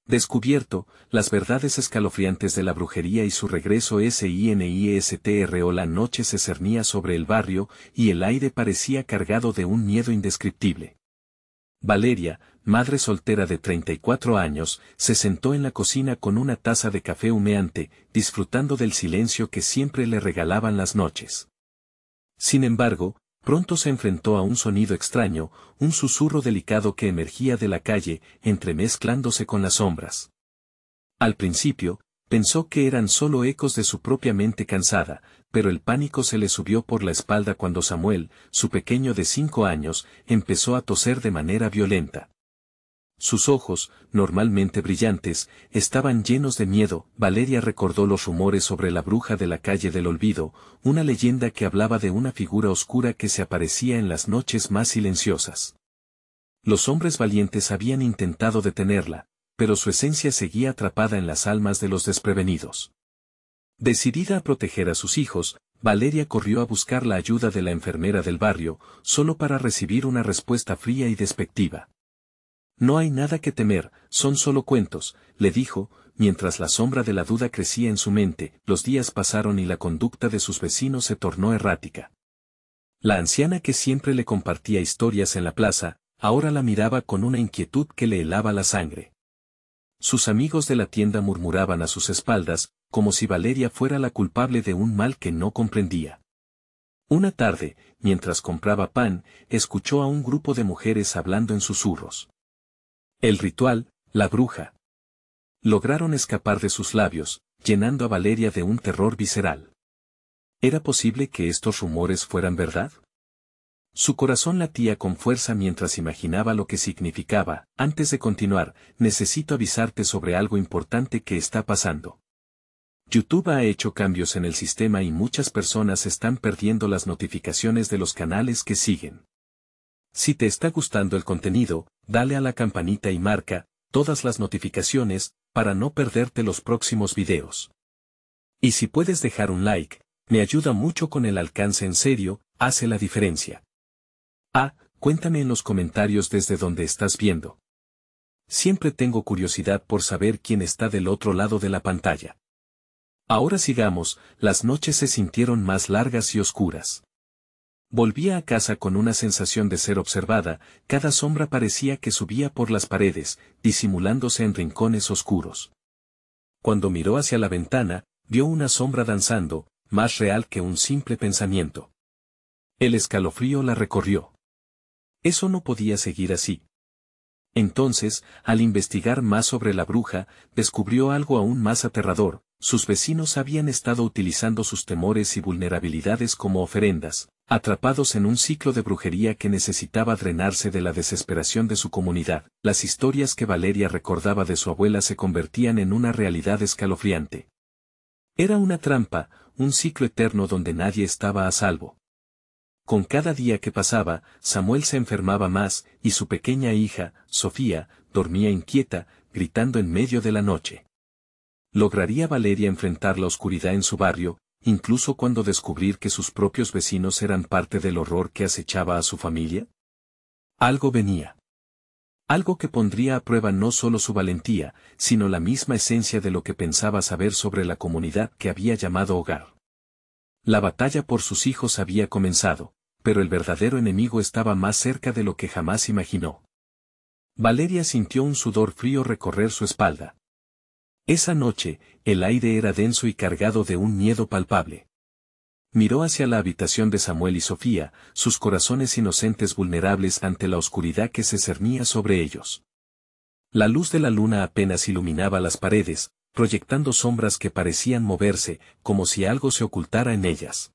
Descubierto, las verdades escalofriantes de la brujería y su regreso SINISTRO. La noche se cernía sobre el barrio y el aire parecía cargado de un miedo indescriptible. Valeria, madre soltera de 34 años, se sentó en la cocina con una taza de café humeante, disfrutando del silencio que siempre le regalaban las noches. Sin embargo, pronto se enfrentó a un sonido extraño, un susurro delicado que emergía de la calle, entremezclándose con las sombras. Al principio, pensó que eran solo ecos de su propia mente cansada, pero el pánico se le subió por la espalda cuando Samuel, su pequeño de 5 años, empezó a toser de manera violenta. Sus ojos, normalmente brillantes, estaban llenos de miedo. Valeria recordó los rumores sobre la bruja de la calle del olvido, una leyenda que hablaba de una figura oscura que se aparecía en las noches más silenciosas. Los hombres valientes habían intentado detenerla, pero su esencia seguía atrapada en las almas de los desprevenidos. Decidida a proteger a sus hijos, Valeria corrió a buscar la ayuda de la enfermera del barrio, solo para recibir una respuesta fría y despectiva. No hay nada que temer, son solo cuentos, le dijo, mientras la sombra de la duda crecía en su mente. Los días pasaron y la conducta de sus vecinos se tornó errática. La anciana que siempre le compartía historias en la plaza, ahora la miraba con una inquietud que le helaba la sangre. Sus amigos de la tienda murmuraban a sus espaldas, como si Valeria fuera la culpable de un mal que no comprendía. Una tarde, mientras compraba pan, escuchó a un grupo de mujeres hablando en susurros. El ritual, la bruja. Lograron escapar de sus labios, llenando a Valeria de un terror visceral. ¿Era posible que estos rumores fueran verdad? Su corazón latía con fuerza mientras imaginaba lo que significaba. Antes de continuar, necesito avisarte sobre algo importante que está pasando. YouTube ha hecho cambios en el sistema y muchas personas están perdiendo las notificaciones de los canales que siguen. Si te está gustando el contenido, dale a la campanita y marca todas las notificaciones para no perderte los próximos videos. Y si puedes dejar un like, me ayuda mucho con el alcance. En serio, hace la diferencia. Cuéntame en los comentarios desde donde estás viendo. Siempre tengo curiosidad por saber quién está del otro lado de la pantalla. Ahora sigamos. Las noches se sintieron más largas y oscuras. Volvía a casa con una sensación de ser observada. Cada sombra parecía que subía por las paredes, disimulándose en rincones oscuros. Cuando miró hacia la ventana, vio una sombra danzando, más real que un simple pensamiento. El escalofrío la recorrió. Eso no podía seguir así. Entonces, al investigar más sobre la bruja, descubrió algo aún más aterrador. Sus vecinos habían estado utilizando sus temores y vulnerabilidades como ofrendas, atrapados en un ciclo de brujería que necesitaba drenarse de la desesperación de su comunidad. Las historias que Valeria recordaba de su abuela se convertían en una realidad escalofriante. Era una trampa, un ciclo eterno donde nadie estaba a salvo. Con cada día que pasaba, Samuel se enfermaba más, y su pequeña hija, Sofía, dormía inquieta, gritando en medio de la noche. ¿Lograría Valeria enfrentar la oscuridad en su barrio, incluso cuando descubrir que sus propios vecinos eran parte del horror que acechaba a su familia? Algo venía. Algo que pondría a prueba no solo su valentía, sino la misma esencia de lo que pensaba saber sobre la comunidad que había llamado hogar. La batalla por sus hijos había comenzado, pero el verdadero enemigo estaba más cerca de lo que jamás imaginó. Valeria sintió un sudor frío recorrer su espalda. Esa noche, el aire era denso y cargado de un miedo palpable. Miró hacia la habitación de Samuel y Sofía, sus corazones inocentes vulnerables ante la oscuridad que se cernía sobre ellos. La luz de la luna apenas iluminaba las paredes, proyectando sombras que parecían moverse, como si algo se ocultara en ellas.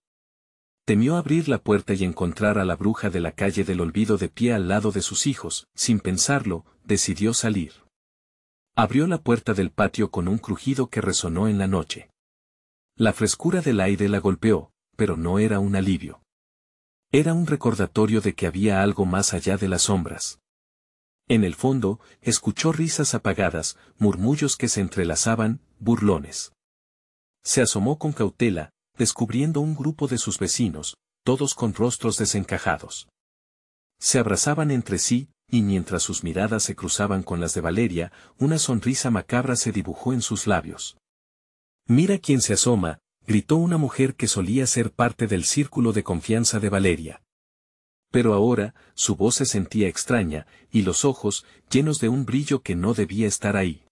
Temió abrir la puerta y encontrar a la bruja de la calle del olvido de pie al lado de sus hijos. Sin pensarlo, decidió salir. Abrió la puerta del patio con un crujido que resonó en la noche. La frescura del aire la golpeó, pero no era un alivio. Era un recordatorio de que había algo más allá de las sombras. En el fondo, escuchó risas apagadas, murmullos que se entrelazaban, burlones. Se asomó con cautela, descubriendo un grupo de sus vecinos, todos con rostros desencajados. Se abrazaban entre sí, y mientras sus miradas se cruzaban con las de Valeria, una sonrisa macabra se dibujó en sus labios. «Mira quién se asoma», gritó una mujer que solía ser parte del círculo de confianza de Valeria. Pero ahora, su voz se sentía extraña, y los ojos, llenos de un brillo que no debía estar ahí.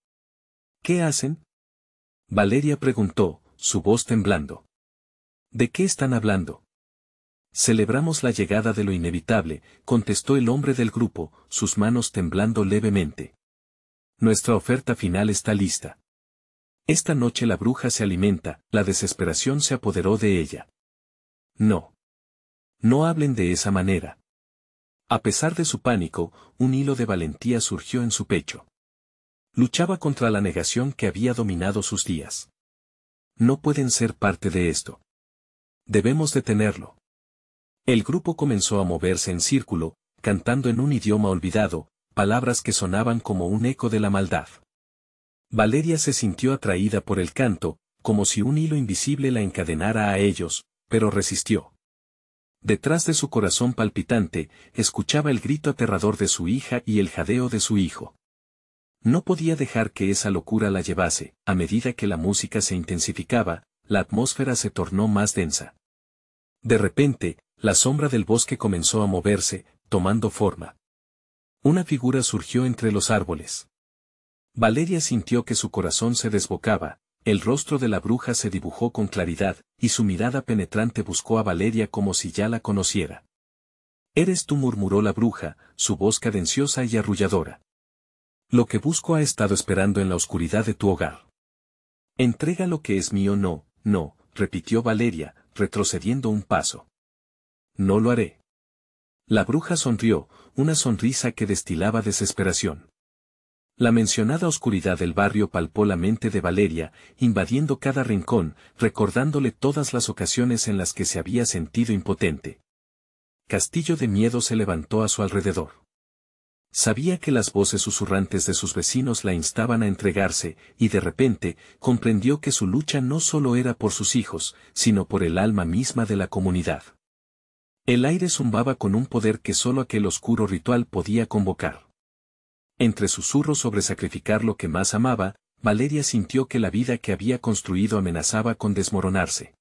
«¿Qué hacen?», Valeria preguntó, su voz temblando. «¿De qué están hablando?». «Celebramos la llegada de lo inevitable», contestó el hombre del grupo, sus manos temblando levemente. «Nuestra oferta final está lista. Esta noche la bruja se alimenta», la desesperación se apoderó de ella. «No. No hablen de esa manera». A pesar de su pánico, un hilo de valentía surgió en su pecho. Luchaba contra la negación que había dominado sus días. «No pueden ser parte de esto. Debemos detenerlo». El grupo comenzó a moverse en círculo, cantando en un idioma olvidado, palabras que sonaban como un eco de la maldad. Valeria se sintió atraída por el canto, como si un hilo invisible la encadenara a ellos, pero resistió. Detrás de su corazón palpitante, escuchaba el grito aterrador de su hija y el jadeo de su hijo. No podía dejar que esa locura la llevase. A medida que la música se intensificaba, la atmósfera se tornó más densa. De repente, la sombra del bosque comenzó a moverse, tomando forma. Una figura surgió entre los árboles. Valeria sintió que su corazón se desbocaba, el rostro de la bruja se dibujó con claridad, y su mirada penetrante buscó a Valeria como si ya la conociera. «Eres tú», murmuró la bruja, su voz cadenciosa y arrulladora. «Lo que busco ha estado esperando en la oscuridad de tu hogar. Entrega lo que es mío». «No, no», repitió Valeria, retrocediendo un paso. «No lo haré». La bruja sonrió, una sonrisa que destilaba desesperación. La mencionada oscuridad del barrio palpó la mente de Valeria, invadiendo cada rincón, recordándole todas las ocasiones en las que se había sentido impotente. Castillo de miedo se levantó a su alrededor. Sabía que las voces susurrantes de sus vecinos la instaban a entregarse, y de repente, comprendió que su lucha no solo era por sus hijos, sino por el alma misma de la comunidad. El aire zumbaba con un poder que solo aquel oscuro ritual podía convocar. Entre susurros sobre sacrificar lo que más amaba, Valeria sintió que la vida que había construido amenazaba con desmoronarse.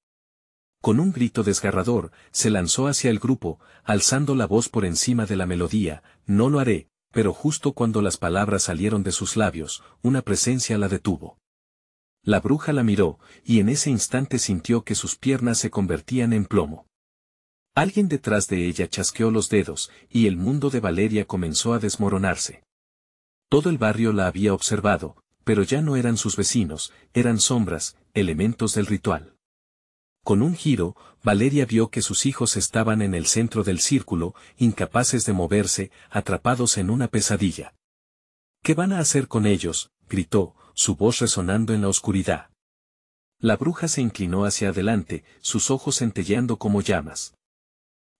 Con un grito desgarrador, se lanzó hacia el grupo, alzando la voz por encima de la melodía. «No lo haré», pero justo cuando las palabras salieron de sus labios, una presencia la detuvo. La bruja la miró, y en ese instante sintió que sus piernas se convertían en plomo. Alguien detrás de ella chasqueó los dedos, y el mundo de Valeria comenzó a desmoronarse. Todo el barrio la había observado, pero ya no eran sus vecinos, eran sombras, elementos del ritual. Con un giro, Valeria vio que sus hijos estaban en el centro del círculo, incapaces de moverse, atrapados en una pesadilla. «¿Qué van a hacer con ellos?», gritó, su voz resonando en la oscuridad. La bruja se inclinó hacia adelante, sus ojos centelleando como llamas.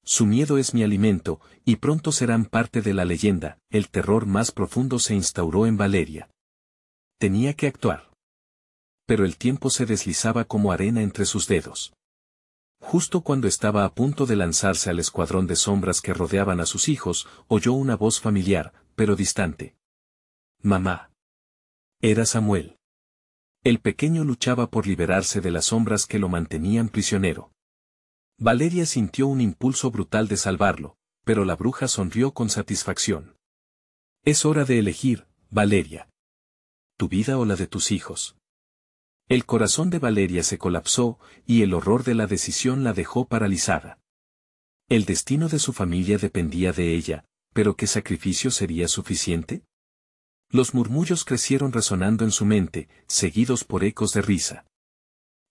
«Su miedo es mi alimento, y pronto serán parte de la leyenda». El terror más profundo se instauró en Valeria. Tenía que actuar. Pero el tiempo se deslizaba como arena entre sus dedos. Justo cuando estaba a punto de lanzarse al escuadrón de sombras que rodeaban a sus hijos, oyó una voz familiar, pero distante. «Mamá». Era Samuel. El pequeño luchaba por liberarse de las sombras que lo mantenían prisionero. Valeria sintió un impulso brutal de salvarlo, pero la bruja sonrió con satisfacción. «Es hora de elegir, Valeria. Tu vida o la de tus hijos». El corazón de Valeria se colapsó, y el horror de la decisión la dejó paralizada. El destino de su familia dependía de ella, pero ¿qué sacrificio sería suficiente? Los murmullos crecieron resonando en su mente, seguidos por ecos de risa.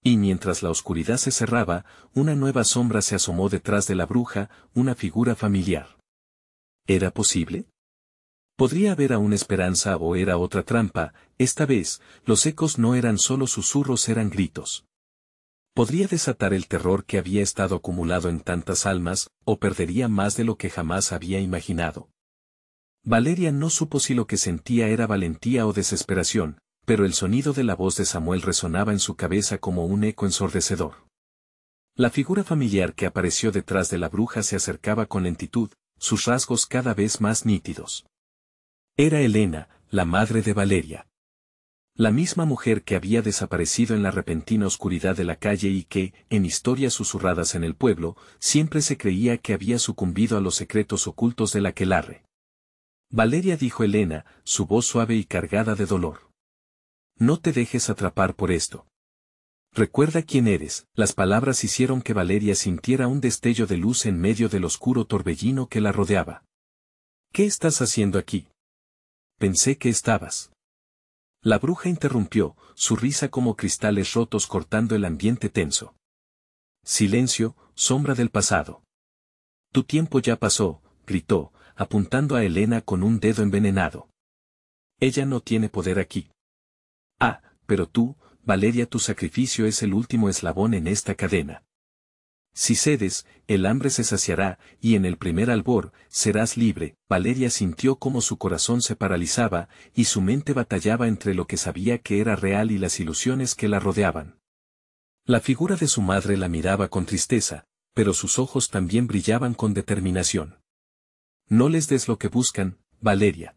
Y mientras la oscuridad se cerraba, una nueva sombra se asomó detrás de la bruja, una figura familiar. ¿Era posible? ¿Podría haber aún esperanza o era otra trampa? Esta vez, los ecos no eran solo susurros, eran gritos. ¿Podría desatar el terror que había estado acumulado en tantas almas, o perdería más de lo que jamás había imaginado? Valeria no supo si lo que sentía era valentía o desesperación, pero el sonido de la voz de Samuel resonaba en su cabeza como un eco ensordecedor. La figura familiar que apareció detrás de la bruja se acercaba con lentitud, sus rasgos cada vez más nítidos. Era Elena, la madre de Valeria. La misma mujer que había desaparecido en la repentina oscuridad de la calle y que, en historias susurradas en el pueblo, siempre se creía que había sucumbido a los secretos ocultos del aquelarre. Valeria, dijo Elena, su voz suave y cargada de dolor. No te dejes atrapar por esto. Recuerda quién eres. Las palabras hicieron que Valeria sintiera un destello de luz en medio del oscuro torbellino que la rodeaba. ¿Qué estás haciendo aquí? Pensé que estabas. La bruja interrumpió, su risa como cristales rotos cortando el ambiente tenso. Silencio, sombra del pasado. Tu tiempo ya pasó, gritó, apuntando a Elena con un dedo envenenado. Ella no tiene poder aquí. Ah, pero tú, Valeria, tu sacrificio es el último eslabón en esta cadena. Si cedes, el hambre se saciará, y en el primer albor, serás libre. Valeria sintió como su corazón se paralizaba, y su mente batallaba entre lo que sabía que era real y las ilusiones que la rodeaban. La figura de su madre la miraba con tristeza, pero sus ojos también brillaban con determinación. No les des lo que buscan, Valeria.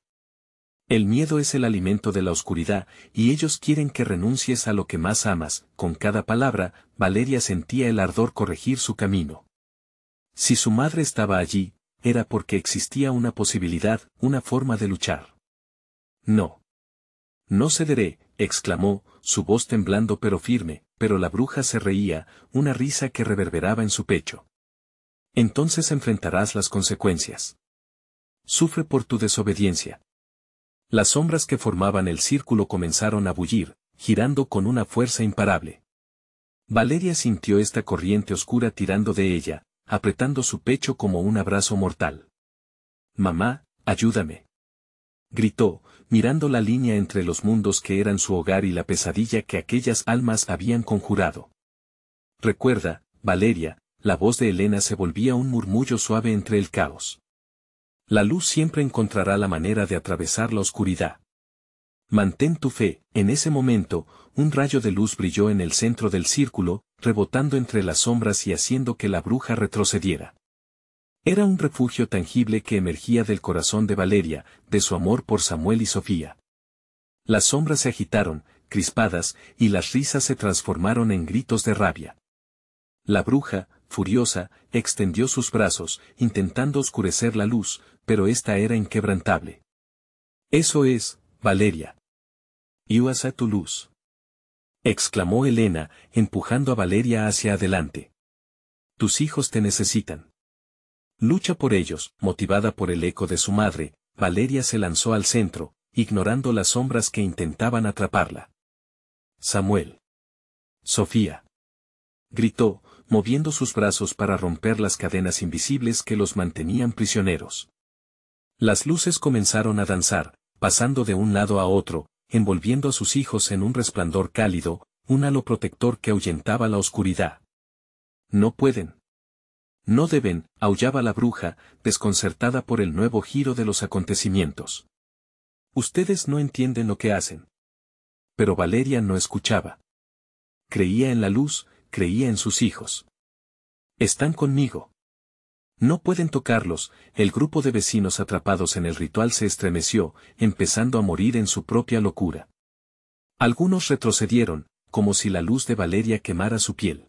El miedo es el alimento de la oscuridad, y ellos quieren que renuncies a lo que más amas. Con cada palabra, Valeria sentía el ardor corregir su camino. Si su madre estaba allí, era porque existía una posibilidad, una forma de luchar. No. No cederé, exclamó, su voz temblando pero firme, pero la bruja se reía, una risa que reverberaba en su pecho. Entonces enfrentarás las consecuencias. Sufre por tu desobediencia. Las sombras que formaban el círculo comenzaron a bullir, girando con una fuerza imparable. Valeria sintió esta corriente oscura tirando de ella, apretando su pecho como un abrazo mortal. «Mamá, ayúdame», gritó, mirando la línea entre los mundos que eran su hogar y la pesadilla que aquellas almas habían conjurado. «Recuerda, Valeria», la voz de Elena se volvía un murmullo suave entre el caos. «La luz siempre encontrará la manera de atravesar la oscuridad. Mantén tu fe». En ese momento, un rayo de luz brilló en el centro del círculo, rebotando entre las sombras y haciendo que la bruja retrocediera. Era un refugio tangible que emergía del corazón de Valeria, de su amor por Samuel y Sofía. Las sombras se agitaron, crispadas, y las risas se transformaron en gritos de rabia. La bruja, furiosa, extendió sus brazos, intentando oscurecer la luz, pero esta era inquebrantable. «Eso es, Valeria. Usa tu luz», exclamó Elena, empujando a Valeria hacia adelante. «Tus hijos te necesitan. Lucha por ellos». Motivada por el eco de su madre, Valeria se lanzó al centro, ignorando las sombras que intentaban atraparla. «Samuel. Sofía», gritó, moviendo sus brazos para romper las cadenas invisibles que los mantenían prisioneros. Las luces comenzaron a danzar, pasando de un lado a otro, envolviendo a sus hijos en un resplandor cálido, un halo protector que ahuyentaba la oscuridad. «No pueden. No deben», aullaba la bruja, desconcertada por el nuevo giro de los acontecimientos. «Ustedes no entienden lo que hacen». Pero Valeria no escuchaba. Creía en la luz, creía en sus hijos. «Están conmigo. No pueden tocarlos». El grupo de vecinos atrapados en el ritual se estremeció, empezando a morir en su propia locura. Algunos retrocedieron, como si la luz de Valeria quemara su piel.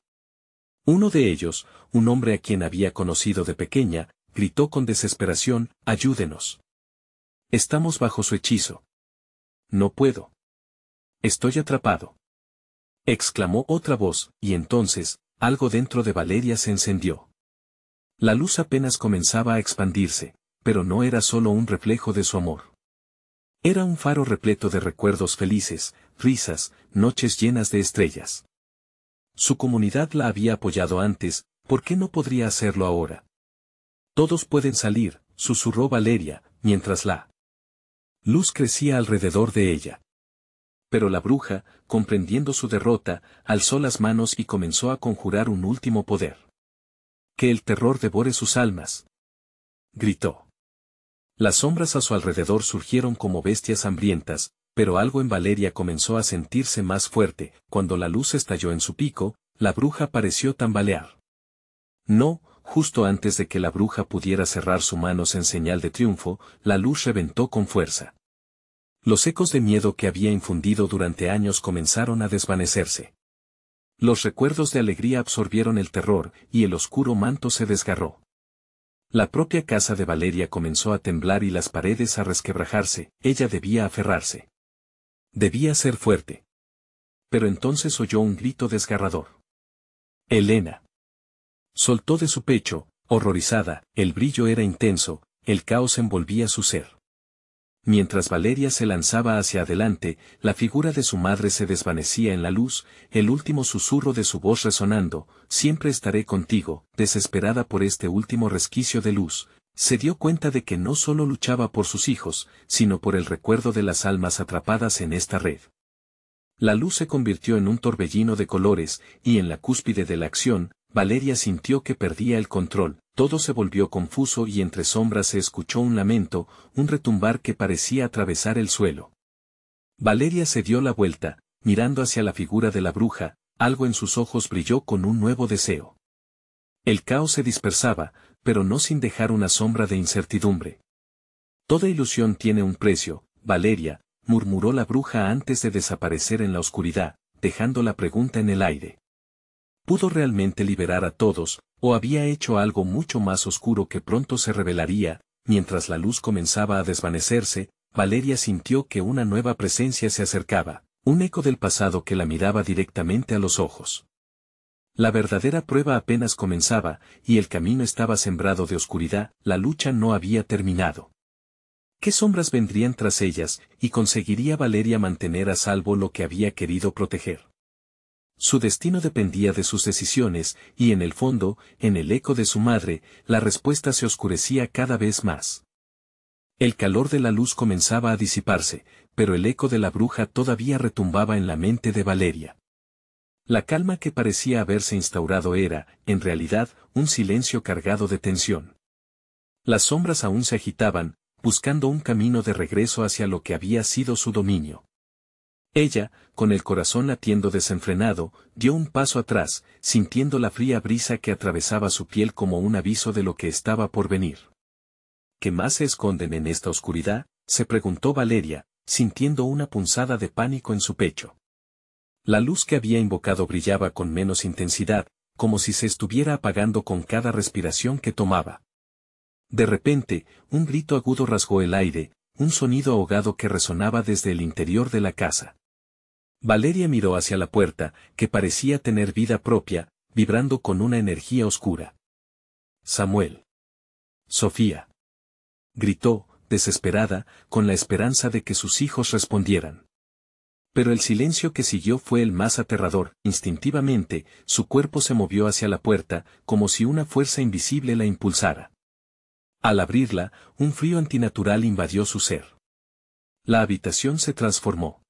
Uno de ellos, un hombre a quien había conocido de pequeña, gritó con desesperación: «Ayúdenos. Estamos bajo su hechizo». «No puedo. Estoy atrapado», exclamó otra voz, y entonces, algo dentro de Valeria se encendió. La luz apenas comenzaba a expandirse, pero no era solo un reflejo de su amor. Era un faro repleto de recuerdos felices, risas, noches llenas de estrellas. Su comunidad la había apoyado antes, ¿por qué no podría hacerlo ahora? «Todos pueden salir», susurró Valeria, mientras la luz crecía alrededor de ella. Pero la bruja, comprendiendo su derrota, alzó las manos y comenzó a conjurar un último poder. «Que el terror devore sus almas», gritó. Las sombras a su alrededor surgieron como bestias hambrientas, pero algo en Valeria comenzó a sentirse más fuerte. Cuando la luz estalló en su pico, la bruja pareció tambalear. No, justo antes de que la bruja pudiera cerrar sus manos en señal de triunfo, la luz reventó con fuerza. Los ecos de miedo que había infundido durante años comenzaron a desvanecerse. Los recuerdos de alegría absorbieron el terror, y el oscuro manto se desgarró. La propia casa de Valeria comenzó a temblar y las paredes a resquebrajarse. Ella debía aferrarse. Debía ser fuerte. Pero entonces oyó un grito desgarrador. Elena. Soltó de su pecho, horrorizada, el brillo era intenso, el caos envolvía su ser. Mientras Valeria se lanzaba hacia adelante, la figura de su madre se desvanecía en la luz, el último susurro de su voz resonando, siempre estaré contigo, desesperada por este último resquicio de luz, se dio cuenta de que no solo luchaba por sus hijos, sino por el recuerdo de las almas atrapadas en esta red. La luz se convirtió en un torbellino de colores, y en la cúspide de la acción, Valeria sintió que perdía el control, todo se volvió confuso y entre sombras se escuchó un lamento, un retumbar que parecía atravesar el suelo. Valeria se dio la vuelta, mirando hacia la figura de la bruja, algo en sus ojos brilló con un nuevo deseo. El caos se dispersaba, pero no sin dejar una sombra de incertidumbre. Toda ilusión tiene un precio, Valeria, murmuró la bruja antes de desaparecer en la oscuridad, dejando la pregunta en el aire. ¿Pudo realmente liberar a todos, o había hecho algo mucho más oscuro que pronto se revelaría? Mientras la luz comenzaba a desvanecerse, Valeria sintió que una nueva presencia se acercaba, un eco del pasado que la miraba directamente a los ojos. La verdadera prueba apenas comenzaba, y el camino estaba sembrado de oscuridad, la lucha no había terminado. ¿Qué sombras vendrían tras ellas, y conseguiría Valeria mantener a salvo lo que había querido proteger? Su destino dependía de sus decisiones, y en el fondo, en el eco de su madre, la respuesta se oscurecía cada vez más. El calor de la luz comenzaba a disiparse, pero el eco de la bruja todavía retumbaba en la mente de Valeria. La calma que parecía haberse instaurado era, en realidad, un silencio cargado de tensión. Las sombras aún se agitaban, buscando un camino de regreso hacia lo que había sido su dominio. Ella, con el corazón latiendo desenfrenado, dio un paso atrás, sintiendo la fría brisa que atravesaba su piel como un aviso de lo que estaba por venir. ¿Qué más se esconden en esta oscuridad?, se preguntó Valeria, sintiendo una punzada de pánico en su pecho. La luz que había invocado brillaba con menos intensidad, como si se estuviera apagando con cada respiración que tomaba. De repente, un grito agudo rasgó el aire, un sonido ahogado que resonaba desde el interior de la casa. Valeria miró hacia la puerta, que parecía tener vida propia, vibrando con una energía oscura. Samuel. Sofía. Gritó, desesperada, con la esperanza de que sus hijos respondieran. Pero el silencio que siguió fue el más aterrador. Instintivamente, su cuerpo se movió hacia la puerta, como si una fuerza invisible la impulsara. Al abrirla, un frío antinatural invadió su ser. La habitación se transformó.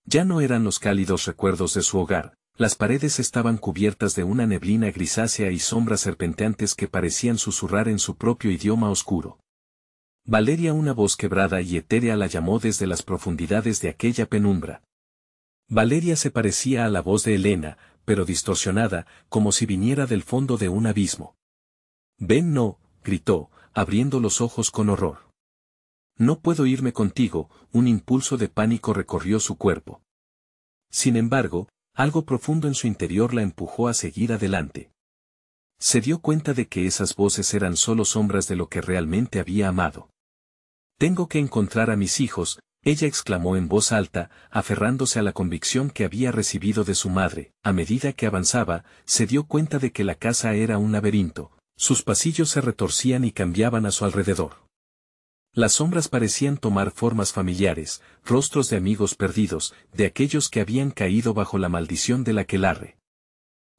Ya no eran los cálidos recuerdos de su hogar, las paredes estaban cubiertas de una neblina grisácea y sombras serpenteantes que parecían susurrar en su propio idioma oscuro. Valeria, una voz quebrada y etérea, la llamó desde las profundidades de aquella penumbra. Valeria se parecía a la voz de Elena, pero distorsionada, como si viniera del fondo de un abismo. «Ven, no», gritó, abriendo los ojos con horror. «No puedo irme contigo», un impulso de pánico recorrió su cuerpo. Sin embargo, algo profundo en su interior la empujó a seguir adelante. Se dio cuenta de que esas voces eran solo sombras de lo que realmente había amado. «Tengo que encontrar a mis hijos», ella exclamó en voz alta, aferrándose a la convicción que había recibido de su madre. A medida que avanzaba, se dio cuenta de que la casa era un laberinto, sus pasillos se retorcían y cambiaban a su alrededor. Las sombras parecían tomar formas familiares, rostros de amigos perdidos, de aquellos que habían caído bajo la maldición del aquelarre.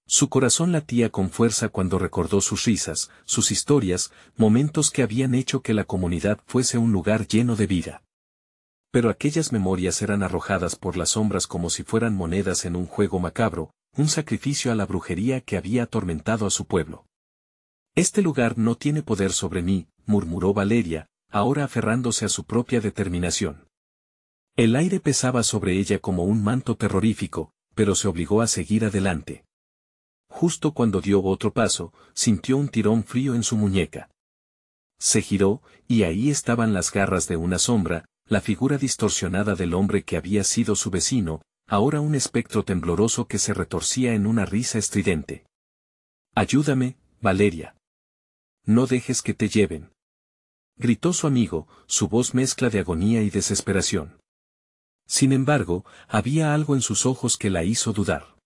Su corazón latía con fuerza cuando recordó sus risas, sus historias, momentos que habían hecho que la comunidad fuese un lugar lleno de vida. Pero aquellas memorias eran arrojadas por las sombras como si fueran monedas en un juego macabro, un sacrificio a la brujería que había atormentado a su pueblo. «Este lugar no tiene poder sobre mí», murmuró Valeria, ahora aferrándose a su propia determinación. El aire pesaba sobre ella como un manto terrorífico, pero se obligó a seguir adelante. Justo cuando dio otro paso, sintió un tirón frío en su muñeca. Se giró, y ahí estaban las garras de una sombra, la figura distorsionada del hombre que había sido su vecino, ahora un espectro tembloroso que se retorcía en una risa estridente. «Ayúdame, Valeria. No dejes que te lleven», gritó su amigo, su voz mezcla de agonía y desesperación. Sin embargo, había algo en sus ojos que la hizo dudar.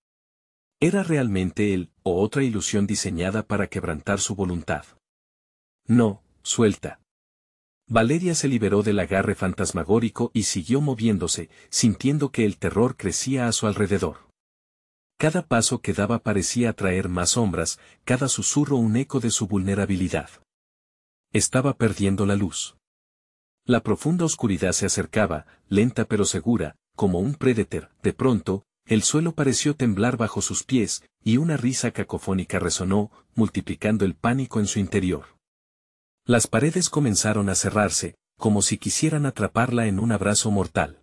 ¿Era realmente él, o otra ilusión diseñada para quebrantar su voluntad? «No, suelta». Valeria se liberó del agarre fantasmagórico y siguió moviéndose, sintiendo que el terror crecía a su alrededor. Cada paso que daba parecía atraer más sombras, cada susurro un eco de su vulnerabilidad. Estaba perdiendo la luz. La profunda oscuridad se acercaba, lenta pero segura, como un predator. De pronto, el suelo pareció temblar bajo sus pies, y una risa cacofónica resonó, multiplicando el pánico en su interior. Las paredes comenzaron a cerrarse, como si quisieran atraparla en un abrazo mortal.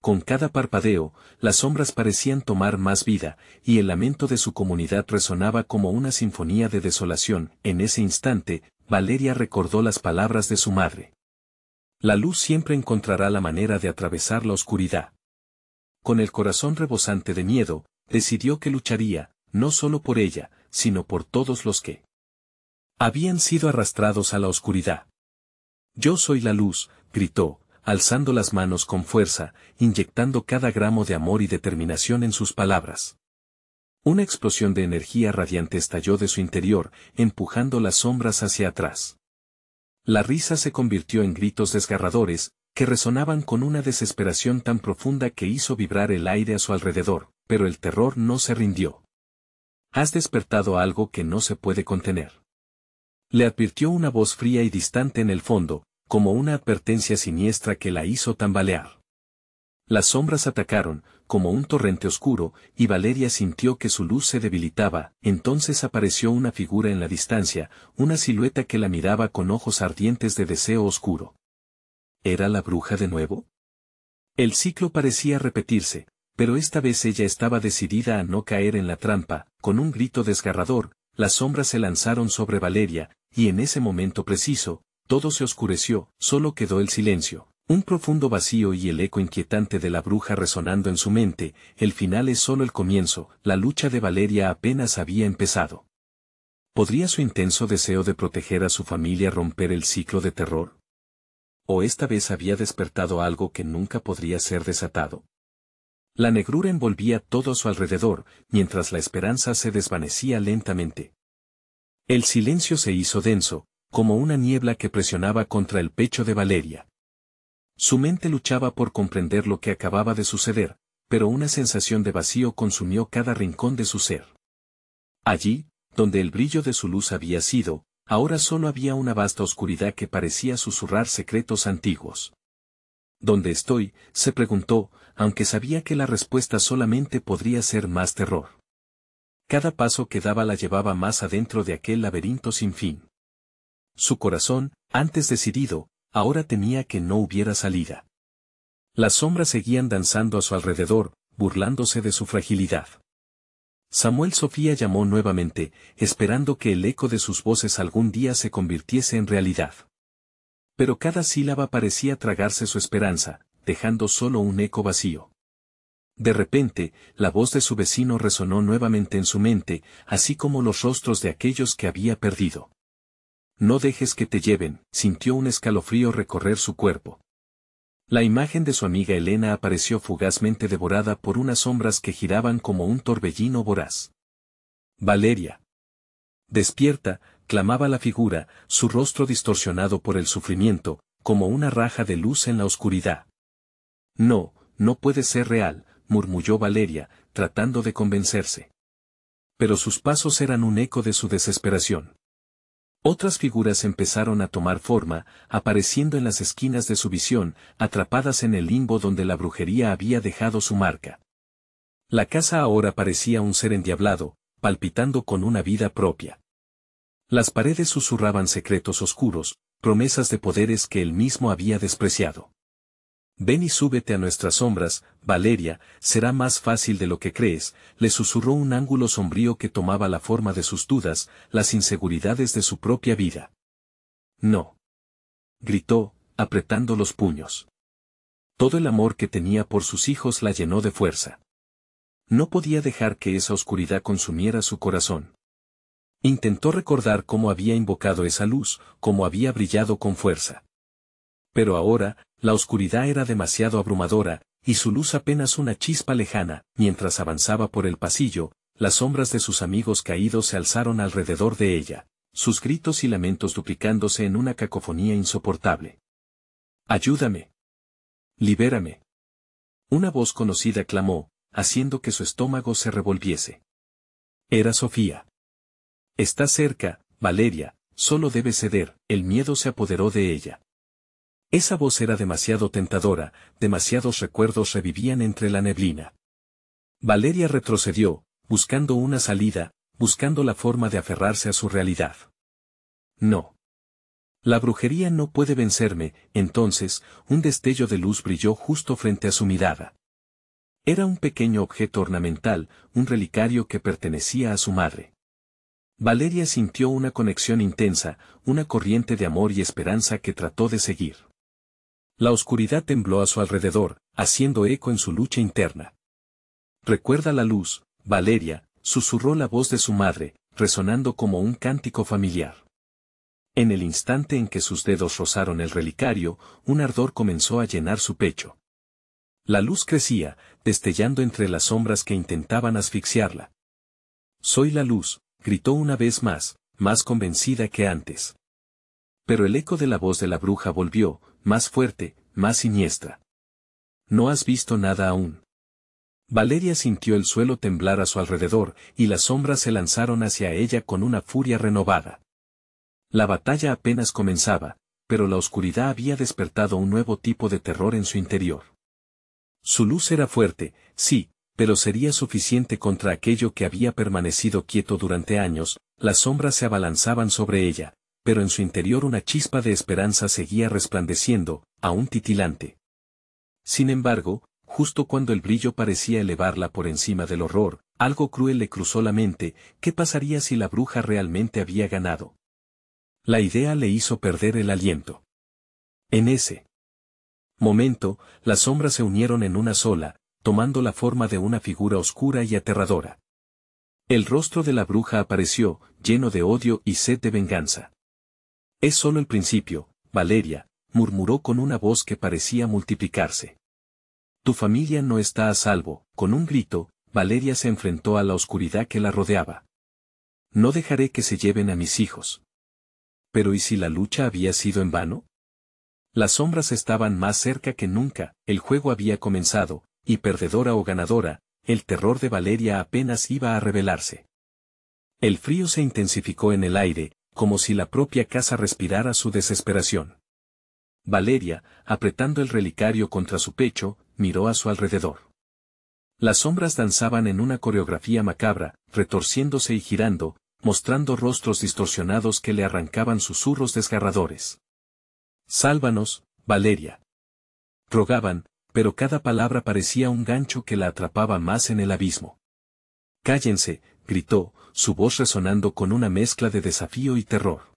Con cada parpadeo, las sombras parecían tomar más vida, y el lamento de su comunidad resonaba como una sinfonía de desolación. En ese instante, Valeria recordó las palabras de su madre. La luz siempre encontrará la manera de atravesar la oscuridad. Con el corazón rebosante de miedo, decidió que lucharía, no solo por ella, sino por todos los que habían sido arrastrados a la oscuridad. «Yo soy la luz», gritó, alzando las manos con fuerza, inyectando cada gramo de amor y determinación en sus palabras. Una explosión de energía radiante estalló de su interior, empujando las sombras hacia atrás. La risa se convirtió en gritos desgarradores, que resonaban con una desesperación tan profunda que hizo vibrar el aire a su alrededor, pero el terror no se rindió. «Has despertado algo que no se puede contener», le advirtió una voz fría y distante en el fondo, como una advertencia siniestra que la hizo tambalear. Las sombras atacaron, como un torrente oscuro, y Valeria sintió que su luz se debilitaba. Entonces apareció una figura en la distancia, una silueta que la miraba con ojos ardientes de deseo oscuro. ¿Era la bruja de nuevo? El ciclo parecía repetirse, pero esta vez ella estaba decidida a no caer en la trampa. Con un grito desgarrador, las sombras se lanzaron sobre Valeria, y en ese momento preciso, todo se oscureció, solo quedó el silencio, un profundo vacío y el eco inquietante de la bruja resonando en su mente. El final es solo el comienzo, la lucha de Valeria apenas había empezado. ¿Podría su intenso deseo de proteger a su familia romper el ciclo de terror? ¿O esta vez había despertado algo que nunca podría ser desatado? La negrura envolvía todo a su alrededor, mientras la esperanza se desvanecía lentamente. El silencio se hizo denso, como una niebla que presionaba contra el pecho de Valeria. Su mente luchaba por comprender lo que acababa de suceder, pero una sensación de vacío consumió cada rincón de su ser. Allí, donde el brillo de su luz había sido, ahora solo había una vasta oscuridad que parecía susurrar secretos antiguos. ¿Dónde estoy?, se preguntó, aunque sabía que la respuesta solamente podría ser más terror. Cada paso que daba la llevaba más adentro de aquel laberinto sin fin. Su corazón, antes decidido, ahora temía que no hubiera salida. Las sombras seguían danzando a su alrededor, burlándose de su fragilidad. Samuel Sofía llamó nuevamente, esperando que el eco de sus voces algún día se convirtiese en realidad. Pero cada sílaba parecía tragarse su esperanza, dejando solo un eco vacío. De repente, la voz de su vecino resonó nuevamente en su mente, así como los rostros de aquellos que había perdido. «No dejes que te lleven», sintió un escalofrío recorrer su cuerpo. La imagen de su amiga Elena apareció fugazmente devorada por unas sombras que giraban como un torbellino voraz. «Valeria. Despierta», clamaba la figura, su rostro distorsionado por el sufrimiento, como una raja de luz en la oscuridad. «No, no puede ser real», murmulló Valeria, tratando de convencerse. Pero sus pasos eran un eco de su desesperación. Otras figuras empezaron a tomar forma, apareciendo en las esquinas de su visión, atrapadas en el limbo donde la brujería había dejado su marca. La casa ahora parecía un ser endiablado, palpitando con una vida propia. Las paredes susurraban secretos oscuros, promesas de poderes que él mismo había despreciado. «Ven y súbete a nuestras sombras, Valeria, será más fácil de lo que crees», le susurró un ángulo sombrío que tomaba la forma de sus dudas, las inseguridades de su propia vida. «No», gritó, apretando los puños. Todo el amor que tenía por sus hijos la llenó de fuerza. No podía dejar que esa oscuridad consumiera su corazón. Intentó recordar cómo había invocado esa luz, cómo había brillado con fuerza. Pero ahora, la oscuridad era demasiado abrumadora, y su luz apenas una chispa lejana. Mientras avanzaba por el pasillo, las sombras de sus amigos caídos se alzaron alrededor de ella, sus gritos y lamentos duplicándose en una cacofonía insoportable. «¡Ayúdame! ¡Libérame!». Una voz conocida clamó, haciendo que su estómago se revolviese. Era Sofía. «Está cerca, Valeria, solo debe ceder». El miedo se apoderó de ella. Esa voz era demasiado tentadora, demasiados recuerdos revivían entre la neblina. Valeria retrocedió, buscando una salida, buscando la forma de aferrarse a su realidad. No. La brujería no puede vencerme. Entonces, un destello de luz brilló justo frente a su mirada. Era un pequeño objeto ornamental, un relicario que pertenecía a su madre. Valeria sintió una conexión intensa, una corriente de amor y esperanza que trató de seguir. La oscuridad tembló a su alrededor, haciendo eco en su lucha interna. «Recuerda la luz, Valeria», susurró la voz de su madre, resonando como un cántico familiar. En el instante en que sus dedos rozaron el relicario, un ardor comenzó a llenar su pecho. La luz crecía, destellando entre las sombras que intentaban asfixiarla. «Soy la luz», gritó una vez más convencida que antes. Pero el eco de la voz de la bruja volvió, más fuerte, más siniestra. «¿No has visto nada aún?». Valeria sintió el suelo temblar a su alrededor, y las sombras se lanzaron hacia ella con una furia renovada. La batalla apenas comenzaba, pero la oscuridad había despertado un nuevo tipo de terror en su interior. Su luz era fuerte, sí, pero sería suficiente contra aquello que había permanecido quieto durante años. Las sombras se abalanzaban sobre ella, pero en su interior una chispa de esperanza seguía resplandeciendo, aún titilante. Sin embargo, justo cuando el brillo parecía elevarla por encima del horror, algo cruel le cruzó la mente. ¿Qué pasaría si la bruja realmente había ganado? La idea le hizo perder el aliento. En ese momento, las sombras se unieron en una sola, tomando la forma de una figura oscura y aterradora. El rostro de la bruja apareció, lleno de odio y sed de venganza. «Es solo el principio, Valeria», murmuró con una voz que parecía multiplicarse. «Tu familia no está a salvo». Con un grito, Valeria se enfrentó a la oscuridad que la rodeaba. «No dejaré que se lleven a mis hijos». Pero ¿y si la lucha había sido en vano? Las sombras estaban más cerca que nunca, el juego había comenzado, y perdedora o ganadora, el terror de Valeria apenas iba a revelarse. El frío se intensificó en el aire, como si la propia casa respirara su desesperación. Valeria, apretando el relicario contra su pecho, miró a su alrededor. Las sombras danzaban en una coreografía macabra, retorciéndose y girando, mostrando rostros distorsionados que le arrancaban susurros desgarradores. «Sálvanos, Valeria». Rogaban, pero cada palabra parecía un gancho que la atrapaba más en el abismo. «Cállense», gritó, su voz resonando con una mezcla de desafío y terror.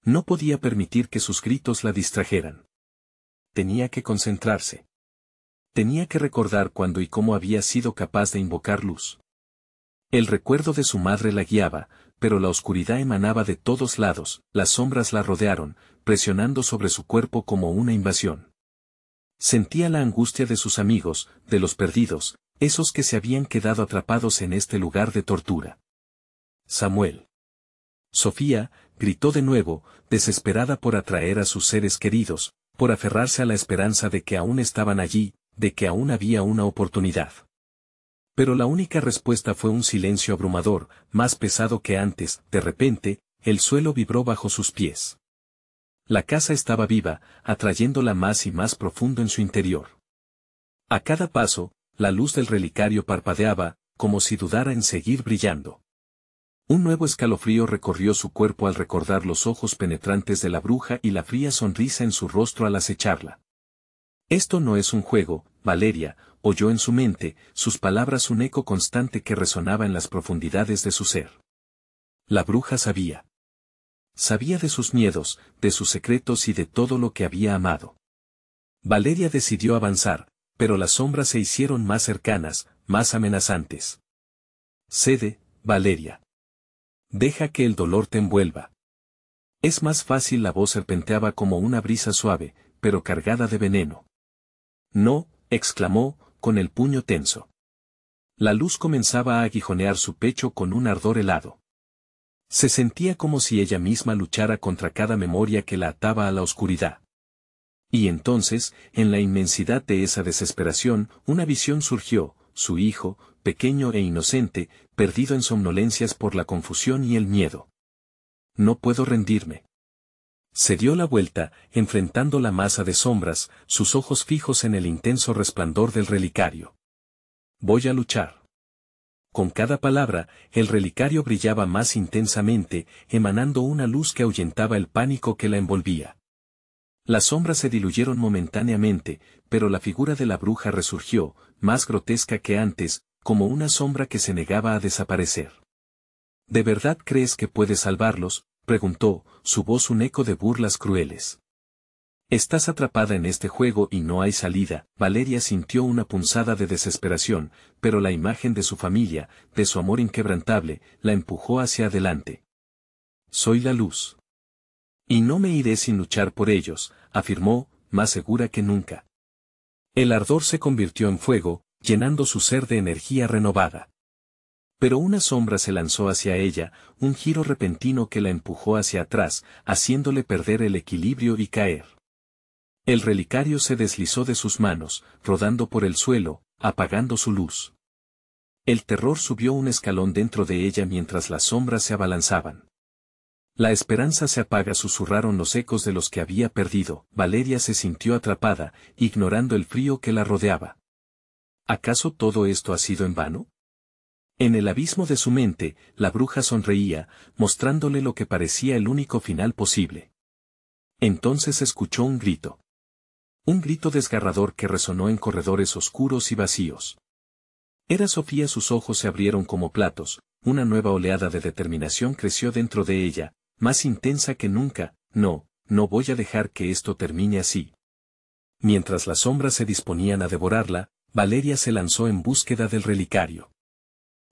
No podía permitir que sus gritos la distrajeran. Tenía que concentrarse. Tenía que recordar cuándo y cómo había sido capaz de invocar luz. El recuerdo de su madre la guiaba, pero la oscuridad emanaba de todos lados. Las sombras la rodearon, presionando sobre su cuerpo como una invasión. Sentía la angustia de sus amigos, de los perdidos, esos que se habían quedado atrapados en este lugar de tortura. «Samuel». Sofía, gritó de nuevo, desesperada por atraer a sus seres queridos, por aferrarse a la esperanza de que aún estaban allí, de que aún había una oportunidad. Pero la única respuesta fue un silencio abrumador, más pesado que antes. De repente, el suelo vibró bajo sus pies. La casa estaba viva, atrayéndola más y más profundo en su interior. A cada paso, la luz del relicario parpadeaba, como si dudara en seguir brillando. Un nuevo escalofrío recorrió su cuerpo al recordar los ojos penetrantes de la bruja y la fría sonrisa en su rostro al acecharla. «Esto no es un juego, Valeria», oyó en su mente, sus palabras un eco constante que resonaba en las profundidades de su ser. La bruja sabía. Sabía de sus miedos, de sus secretos y de todo lo que había amado. Valeria decidió avanzar, pero las sombras se hicieron más cercanas, más amenazantes. Cede, Valeria. Deja que el dolor te envuelva. Es más fácil, la voz serpenteaba como una brisa suave, pero cargada de veneno. No, exclamó, con el puño tenso. La luz comenzaba a aguijonear su pecho con un ardor helado. Se sentía como si ella misma luchara contra cada memoria que la ataba a la oscuridad. Y entonces, en la inmensidad de esa desesperación, una visión surgió, su hijo, pequeño e inocente, perdido en somnolencias por la confusión y el miedo. No puedo rendirme. Se dio la vuelta, enfrentando la masa de sombras, sus ojos fijos en el intenso resplandor del relicario. Voy a luchar. Con cada palabra, el relicario brillaba más intensamente, emanando una luz que ahuyentaba el pánico que la envolvía. Las sombras se diluyeron momentáneamente, pero la figura de la bruja resurgió, más grotesca que antes, como una sombra que se negaba a desaparecer. ¿De verdad crees que puedes salvarlos?, preguntó, su voz un eco de burlas crueles. Estás atrapada en este juego y no hay salida. Valeria sintió una punzada de desesperación, pero la imagen de su familia, de su amor inquebrantable, la empujó hacia adelante. Soy la luz. Y no me iré sin luchar por ellos, afirmó, más segura que nunca. El ardor se convirtió en fuego, llenando su ser de energía renovada. Pero una sombra se lanzó hacia ella, un giro repentino que la empujó hacia atrás, haciéndole perder el equilibrio y caer. El relicario se deslizó de sus manos, rodando por el suelo, apagando su luz. El terror subió un escalón dentro de ella mientras las sombras se abalanzaban. La esperanza se apaga, susurraron los ecos de los que había perdido. Valeria se sintió atrapada, ignorando el frío que la rodeaba. ¿Acaso todo esto ha sido en vano? En el abismo de su mente, la bruja sonreía, mostrándole lo que parecía el único final posible. Entonces escuchó un grito. Un grito desgarrador que resonó en corredores oscuros y vacíos. Era Sofía, sus ojos se abrieron como platos, una nueva oleada de determinación creció dentro de ella, más intensa que nunca. No voy a dejar que esto termine así. Mientras las sombras se disponían a devorarla, Valeria se lanzó en búsqueda del relicario.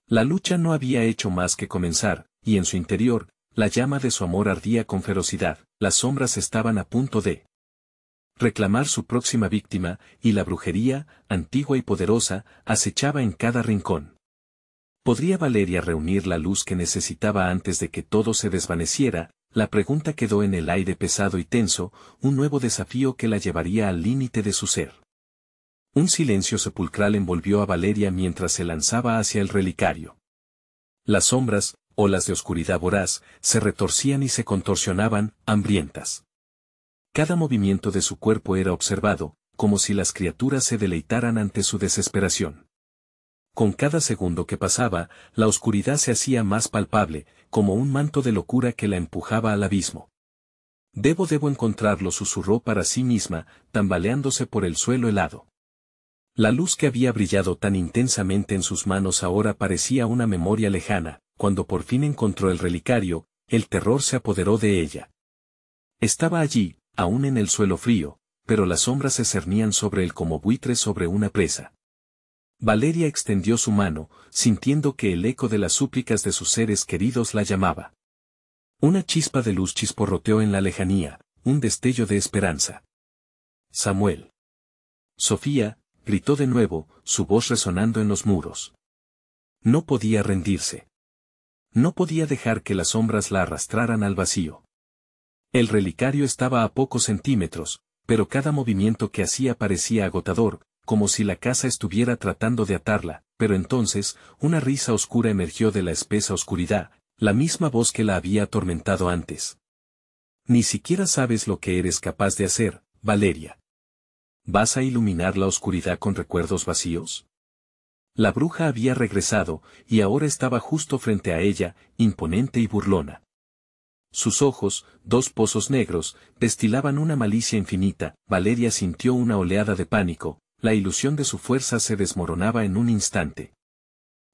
La lucha no había hecho más que comenzar, y en su interior, la llama de su amor ardía con ferocidad. Las sombras estaban a punto de reclamar su próxima víctima, y la brujería, antigua y poderosa, acechaba en cada rincón. ¿Podría Valeria reunir la luz que necesitaba antes de que todo se desvaneciera? La pregunta quedó en el aire pesado y tenso, un nuevo desafío que la llevaría al límite de su ser. Un silencio sepulcral envolvió a Valeria mientras se lanzaba hacia el relicario. Las sombras, olas de oscuridad voraz, se retorcían y se contorsionaban, hambrientas. Cada movimiento de su cuerpo era observado, como si las criaturas se deleitaran ante su desesperación. Con cada segundo que pasaba, la oscuridad se hacía más palpable, como un manto de locura que la empujaba al abismo. Debo encontrarlo, susurró para sí misma, tambaleándose por el suelo helado. La luz que había brillado tan intensamente en sus manos ahora parecía una memoria lejana. Cuando por fin encontró el relicario, el terror se apoderó de ella. Estaba allí, aún en el suelo frío, pero las sombras se cernían sobre él como buitres sobre una presa. Valeria extendió su mano, sintiendo que el eco de las súplicas de sus seres queridos la llamaba. Una chispa de luz chisporroteó en la lejanía, un destello de esperanza. Samuel. Sofía, gritó de nuevo, su voz resonando en los muros. No podía rendirse. No podía dejar que las sombras la arrastraran al vacío. El relicario estaba a pocos centímetros, pero cada movimiento que hacía parecía agotador, como si la casa estuviera tratando de atarla. Pero entonces, una risa oscura emergió de la espesa oscuridad, la misma voz que la había atormentado antes. Ni siquiera sabes lo que eres capaz de hacer, Valeria. ¿Vas a iluminar la oscuridad con recuerdos vacíos? La bruja había regresado, y ahora estaba justo frente a ella, imponente y burlona. Sus ojos, dos pozos negros, destilaban una malicia infinita. Valeria sintió una oleada de pánico, la ilusión de su fuerza se desmoronaba en un instante.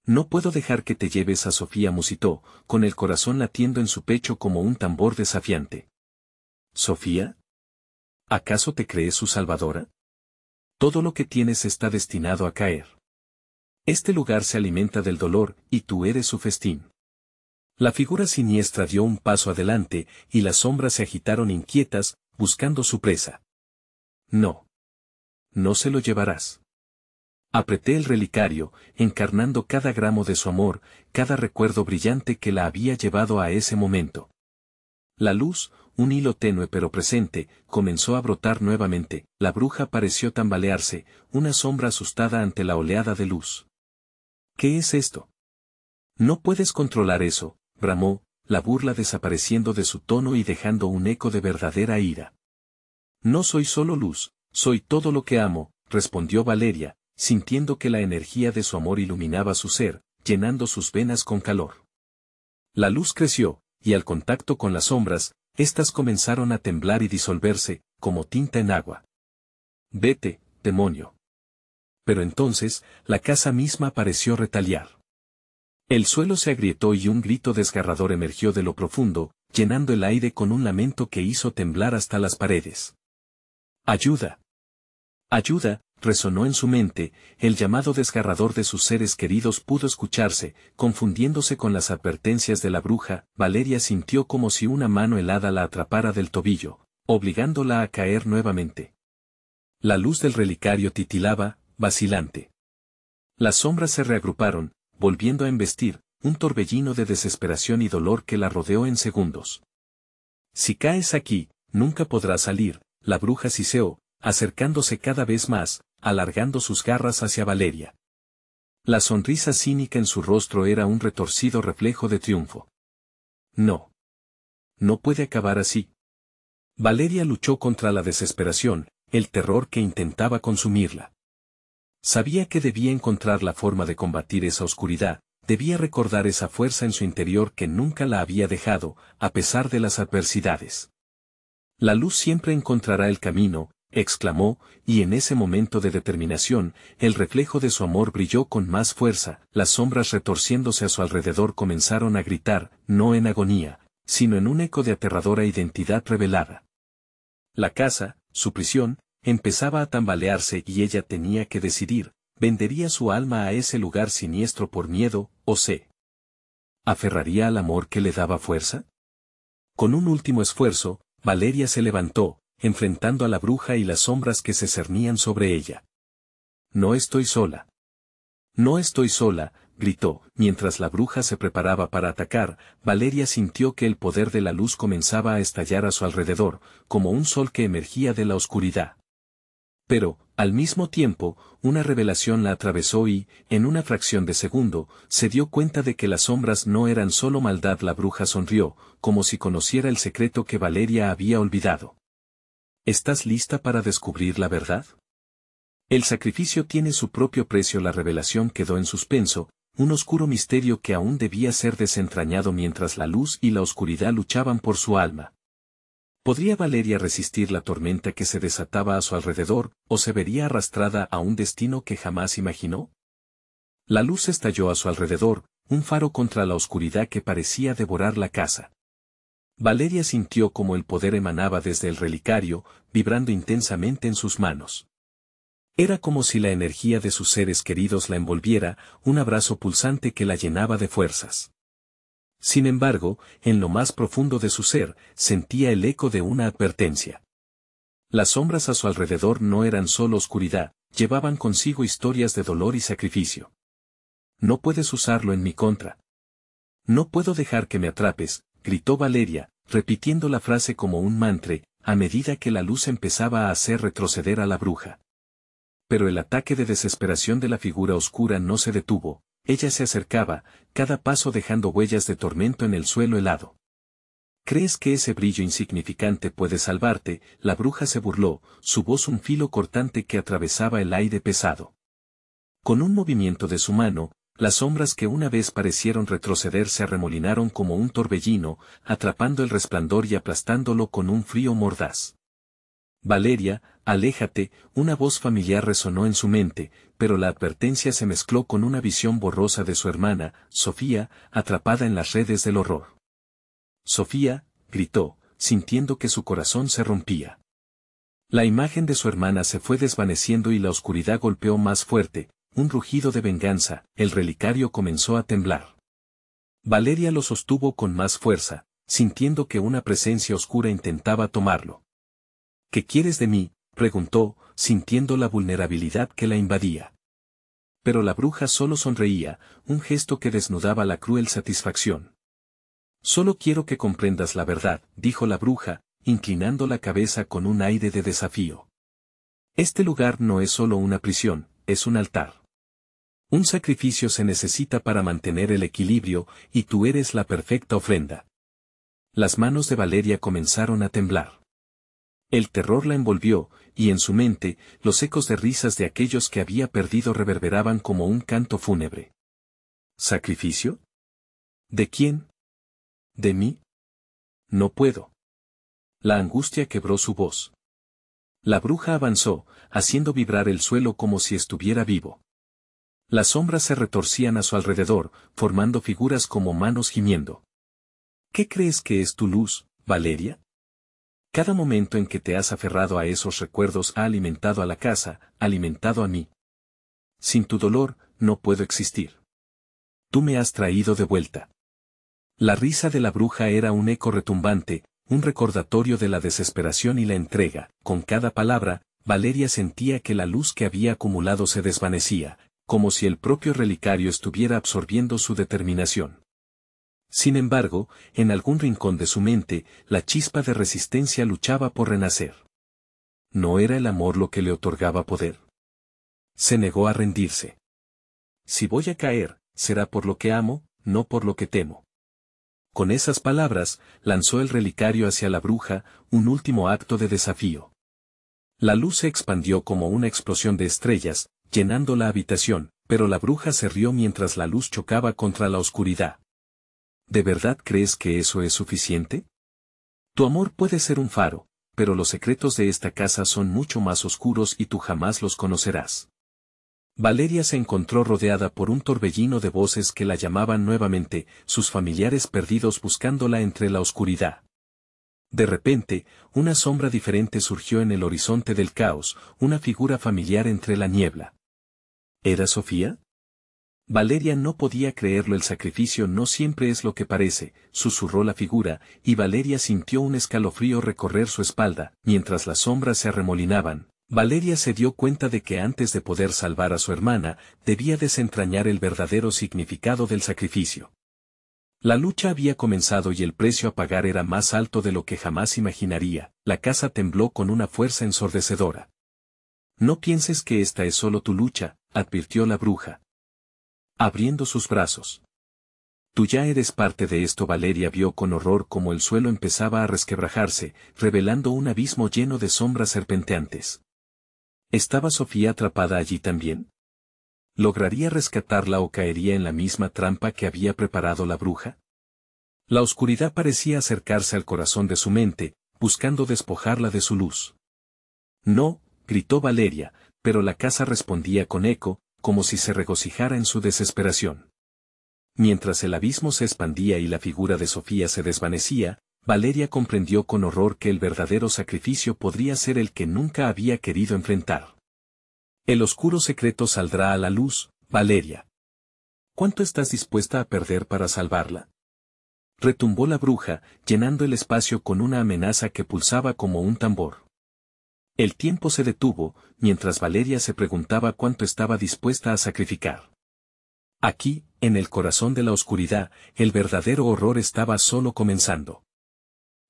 No puedo dejar que te lleves a Sofía, musitó, con el corazón latiendo en su pecho como un tambor desafiante. ¿Sofía? ¿Acaso te crees su salvadora? Todo lo que tienes está destinado a caer. Este lugar se alimenta del dolor, y tú eres su festín. La figura siniestra dio un paso adelante, y las sombras se agitaron inquietas, buscando su presa. No. No se lo llevarás. Apreté el relicario, encarnando cada gramo de su amor, cada recuerdo brillante que la había llevado a ese momento. La luz, un hilo tenue pero presente, comenzó a brotar nuevamente. La bruja pareció tambalearse, una sombra asustada ante la oleada de luz. ¿Qué es esto? No puedes controlar eso, bramó, la burla desapareciendo de su tono y dejando un eco de verdadera ira. No soy solo luz, soy todo lo que amo, respondió Valeria, sintiendo que la energía de su amor iluminaba su ser, llenando sus venas con calor. La luz creció, y al contacto con las sombras, éstas comenzaron a temblar y disolverse, como tinta en agua. Vete, demonio. Pero entonces, la casa misma pareció retaliar. El suelo se agrietó y un grito desgarrador emergió de lo profundo, llenando el aire con un lamento que hizo temblar hasta las paredes. ¡Ayuda! ¡Ayuda!, resonó en su mente, el llamado desgarrador de sus seres queridos pudo escucharse, confundiéndose con las advertencias de la bruja. Valeria sintió como si una mano helada la atrapara del tobillo, obligándola a caer nuevamente. La luz del relicario titilaba, vacilante. Las sombras se reagruparon, volviendo a embestir, un torbellino de desesperación y dolor que la rodeó en segundos. Si caes aquí, nunca podrás salir, la bruja siseó, acercándose cada vez más, alargando sus garras hacia Valeria. La sonrisa cínica en su rostro era un retorcido reflejo de triunfo. No. No puede acabar así. Valeria luchó contra la desesperación, el terror que intentaba consumirla. Sabía que debía encontrar la forma de combatir esa oscuridad, debía recordar esa fuerza en su interior que nunca la había dejado, a pesar de las adversidades. La luz siempre encontrará el camino, exclamó, y en ese momento de determinación, el reflejo de su amor brilló con más fuerza. Las sombras retorciéndose a su alrededor comenzaron a gritar, no en agonía, sino en un eco de aterradora identidad revelada. La casa, su prisión, empezaba a tambalearse y ella tenía que decidir, ¿vendería su alma a ese lugar siniestro por miedo, o se aferraría al amor que le daba fuerza? Con un último esfuerzo, Valeria se levantó, enfrentando a la bruja y las sombras que se cernían sobre ella. No estoy sola. No estoy sola, gritó, mientras la bruja se preparaba para atacar. Valeria sintió que el poder de la luz comenzaba a estallar a su alrededor, como un sol que emergía de la oscuridad. Pero, al mismo tiempo, una revelación la atravesó y, en una fracción de segundo, se dio cuenta de que las sombras no eran solo maldad. La bruja sonrió, como si conociera el secreto que Valeria había olvidado. ¿Estás lista para descubrir la verdad? El sacrificio tiene su propio precio. La revelación quedó en suspenso, un oscuro misterio que aún debía ser desentrañado mientras la luz y la oscuridad luchaban por su alma. ¿Podría Valeria resistir la tormenta que se desataba a su alrededor, o se vería arrastrada a un destino que jamás imaginó? La luz estalló a su alrededor, un faro contra la oscuridad que parecía devorar la casa. Valeria sintió como el poder emanaba desde el relicario, vibrando intensamente en sus manos. Era como si la energía de sus seres queridos la envolviera, un abrazo pulsante que la llenaba de fuerzas. Sin embargo, en lo más profundo de su ser, sentía el eco de una advertencia. Las sombras a su alrededor no eran solo oscuridad, llevaban consigo historias de dolor y sacrificio. No puedes usarlo en mi contra. No puedo dejar que me atrapes, gritó Valeria, repitiendo la frase como un mantra, a medida que la luz empezaba a hacer retroceder a la bruja. Pero el ataque de desesperación de la figura oscura no se detuvo, ella se acercaba, cada paso dejando huellas de tormento en el suelo helado. ¿Crees que ese brillo insignificante puede salvarte? La bruja se burló, su voz un filo cortante que atravesaba el aire pesado. Con un movimiento de su mano, las sombras que una vez parecieron retroceder se arremolinaron como un torbellino, atrapando el resplandor y aplastándolo con un frío mordaz. Valeria, aléjate, una voz familiar resonó en su mente, pero la advertencia se mezcló con una visión borrosa de su hermana, Sofía, atrapada en las redes del horror. Sofía, gritó, sintiendo que su corazón se rompía. La imagen de su hermana se fue desvaneciendo y la oscuridad golpeó más fuerte, un rugido de venganza, el relicario comenzó a temblar. Valeria lo sostuvo con más fuerza, sintiendo que una presencia oscura intentaba tomarlo. ¿Qué quieres de mí?, preguntó, sintiendo la vulnerabilidad que la invadía. Pero la bruja solo sonreía, un gesto que desnudaba la cruel satisfacción. Solo quiero que comprendas la verdad, dijo la bruja, inclinando la cabeza con un aire de desafío. Este lugar no es solo una prisión, es un altar. Un sacrificio se necesita para mantener el equilibrio, y tú eres la perfecta ofrenda. Las manos de Valeria comenzaron a temblar. El terror la envolvió, y en su mente, los ecos de risas de aquellos que había perdido reverberaban como un canto fúnebre. ¿Sacrificio? ¿De quién? ¿De mí? No puedo. La angustia quebró su voz. La bruja avanzó, haciendo vibrar el suelo como si estuviera vivo. Las sombras se retorcían a su alrededor, formando figuras como manos gimiendo. ¿Qué crees que es tu luz, Valeria? Cada momento en que te has aferrado a esos recuerdos ha alimentado a la casa, alimentado a mí. Sin tu dolor, no puedo existir. Tú me has traído de vuelta. La risa de la bruja era un eco retumbante, un recordatorio de la desesperación y la entrega. Con cada palabra, Valeria sentía que la luz que había acumulado se desvanecía, como si el propio relicario estuviera absorbiendo su determinación. Sin embargo, en algún rincón de su mente, la chispa de resistencia luchaba por renacer. ¿No era el amor lo que le otorgaba poder? Se negó a rendirse. Si voy a caer, será por lo que amo, no por lo que temo. Con esas palabras, lanzó el relicario hacia la bruja, un último acto de desafío. La luz se expandió como una explosión de estrellas, llenando la habitación, pero la bruja se rió mientras la luz chocaba contra la oscuridad. ¿De verdad crees que eso es suficiente? Tu amor puede ser un faro, pero los secretos de esta casa son mucho más oscuros y tú jamás los conocerás. Valeria se encontró rodeada por un torbellino de voces que la llamaban nuevamente, sus familiares perdidos buscándola entre la oscuridad. De repente, una sombra diferente surgió en el horizonte del caos, una figura familiar entre la niebla. ¿Era Sofía? Valeria no podía creerlo. El sacrificio no siempre es lo que parece, susurró la figura, y Valeria sintió un escalofrío recorrer su espalda. Mientras las sombras se arremolinaban, Valeria se dio cuenta de que antes de poder salvar a su hermana, debía desentrañar el verdadero significado del sacrificio. La lucha había comenzado y el precio a pagar era más alto de lo que jamás imaginaría. La casa tembló con una fuerza ensordecedora. No pienses que esta es solo tu lucha, advirtió la bruja, abriendo sus brazos. Tú ya eres parte de esto. Valeria vio con horror cómo el suelo empezaba a resquebrajarse, revelando un abismo lleno de sombras serpenteantes. ¿Estaba Sofía atrapada allí también? ¿Lograría rescatarla o caería en la misma trampa que había preparado la bruja? La oscuridad parecía acercarse al corazón de su mente, buscando despojarla de su luz. No, gritó Valeria, pero la casa respondía con eco, como si se regocijara en su desesperación. Mientras el abismo se expandía y la figura de Sofía se desvanecía, Valeria comprendió con horror que el verdadero sacrificio podría ser el que nunca había querido enfrentar. El oscuro secreto saldrá a la luz, Valeria. ¿Cuánto estás dispuesta a perder para salvarla? Retumbó la bruja, llenando el espacio con una amenaza que pulsaba como un tambor. El tiempo se detuvo, mientras Valeria se preguntaba cuánto estaba dispuesta a sacrificar. Aquí, en el corazón de la oscuridad, el verdadero horror estaba solo comenzando.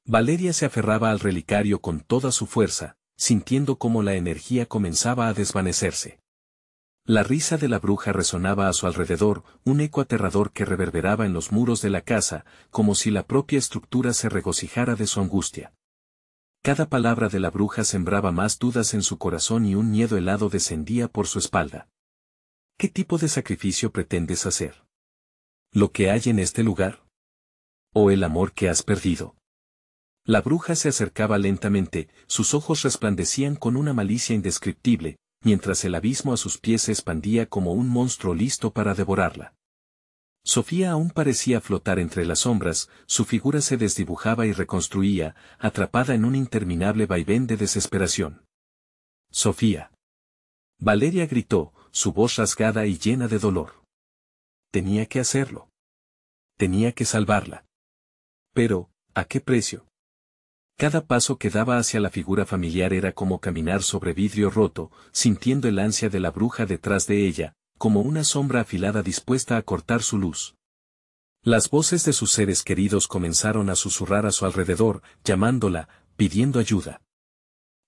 Valeria se aferraba al relicario con toda su fuerza, sintiendo cómo la energía comenzaba a desvanecerse. La risa de la bruja resonaba a su alrededor, un eco aterrador que reverberaba en los muros de la casa, como si la propia estructura se regocijara de su angustia. Cada palabra de la bruja sembraba más dudas en su corazón y un miedo helado descendía por su espalda. ¿Qué tipo de sacrificio pretendes hacer? ¿Lo que hay en este lugar? ¿O el amor que has perdido? La bruja se acercaba lentamente, sus ojos resplandecían con una malicia indescriptible, mientras el abismo a sus pies se expandía como un monstruo listo para devorarla. Sofía aún parecía flotar entre las sombras, su figura se desdibujaba y reconstruía, atrapada en un interminable vaivén de desesperación. Sofía. Valeria gritó, su voz rasgada y llena de dolor. Tenía que hacerlo. Tenía que salvarla. Pero, ¿a qué precio? Cada paso que daba hacia la figura familiar era como caminar sobre vidrio roto, sintiendo el ansia de la bruja detrás de ella, como una sombra afilada dispuesta a cortar su luz. Las voces de sus seres queridos comenzaron a susurrar a su alrededor, llamándola, pidiendo ayuda.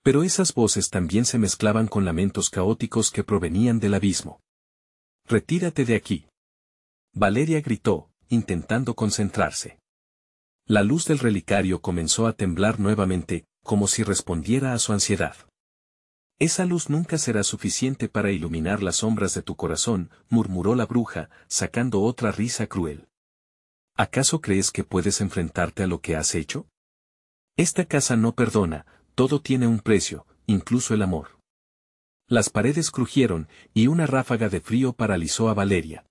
Pero esas voces también se mezclaban con lamentos caóticos que provenían del abismo. «Retírate de aquí». Valeria gritó, intentando concentrarse. La luz del relicario comenzó a temblar nuevamente, como si respondiera a su ansiedad. «Esa luz nunca será suficiente para iluminar las sombras de tu corazón», murmuró la bruja, sacando otra risa cruel. «¿Acaso crees que puedes enfrentarte a lo que has hecho? Esta casa no perdona, todo tiene un precio, incluso el amor». Las paredes crujieron, y una ráfaga de frío paralizó a Valeria.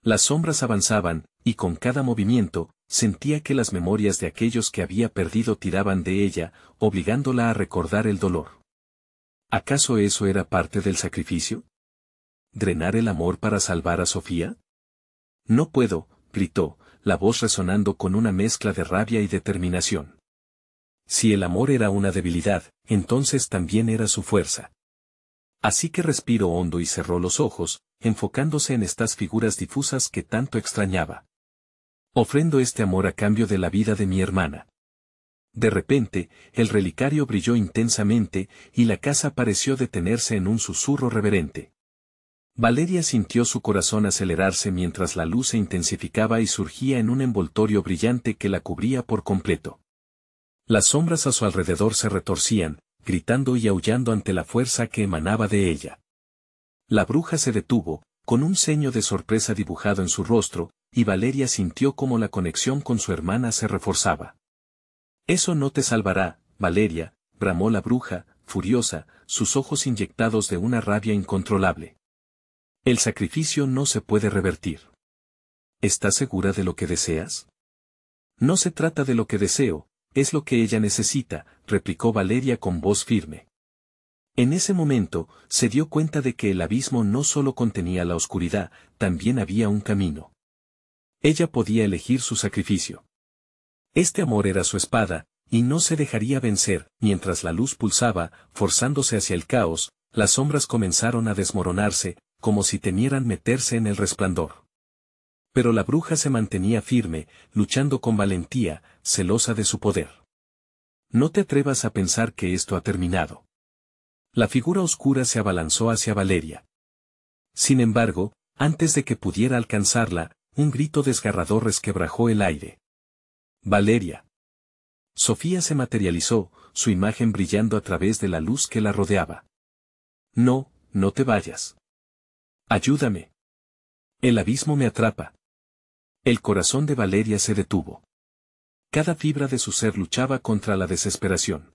Las sombras avanzaban, y con cada movimiento, sentía que las memorias de aquellos que había perdido tiraban de ella, obligándola a recordar el dolor. ¿Acaso eso era parte del sacrificio? ¿Drenar el amor para salvar a Sofía? «No puedo», gritó, la voz resonando con una mezcla de rabia y determinación. Si el amor era una debilidad, entonces también era su fuerza. Así que respiró hondo y cerró los ojos, enfocándose en estas figuras difusas que tanto extrañaba. «Ofrendo este amor a cambio de la vida de mi hermana». De repente, el relicario brilló intensamente, y la casa pareció detenerse en un susurro reverente. Valeria sintió su corazón acelerarse mientras la luz se intensificaba y surgía en un envoltorio brillante que la cubría por completo. Las sombras a su alrededor se retorcían, gritando y aullando ante la fuerza que emanaba de ella. La bruja se detuvo, con un ceño de sorpresa dibujado en su rostro, y Valeria sintió como la conexión con su hermana se reforzaba. «Eso no te salvará, Valeria», bramó la bruja, furiosa, sus ojos inyectados de una rabia incontrolable. «El sacrificio no se puede revertir». «¿Estás segura de lo que deseas?» «No se trata de lo que deseo, es lo que ella necesita», replicó Valeria con voz firme. En ese momento, se dio cuenta de que el abismo no solo contenía la oscuridad, también había un camino. Ella podía elegir su sacrificio. Este amor era su espada, y no se dejaría vencer. Mientras la luz pulsaba, forzándose hacia el caos, las sombras comenzaron a desmoronarse, como si temieran meterse en el resplandor. Pero la bruja se mantenía firme, luchando con valentía, celosa de su poder. «No te atrevas a pensar que esto ha terminado». La figura oscura se abalanzó hacia Valeria. Sin embargo, antes de que pudiera alcanzarla, un grito desgarrador resquebrajó el aire. «Valeria». Sofía se materializó, su imagen brillando a través de la luz que la rodeaba. «No, no te vayas. Ayúdame. El abismo me atrapa». El corazón de Valeria se detuvo. Cada fibra de su ser luchaba contra la desesperación.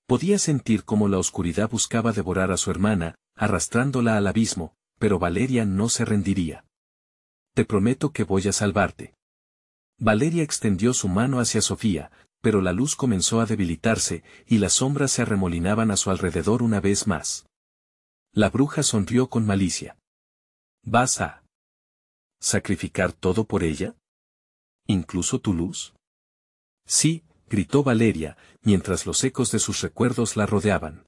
Podía sentir cómo la oscuridad buscaba devorar a su hermana, arrastrándola al abismo, pero Valeria no se rendiría. «Te prometo que voy a salvarte». Valeria extendió su mano hacia Sofía, pero la luz comenzó a debilitarse, y las sombras se arremolinaban a su alrededor una vez más. La bruja sonrió con malicia. «¿Vas a sacrificar todo por ella? ¿Incluso tu luz?» «Sí», gritó Valeria, mientras los ecos de sus recuerdos la rodeaban.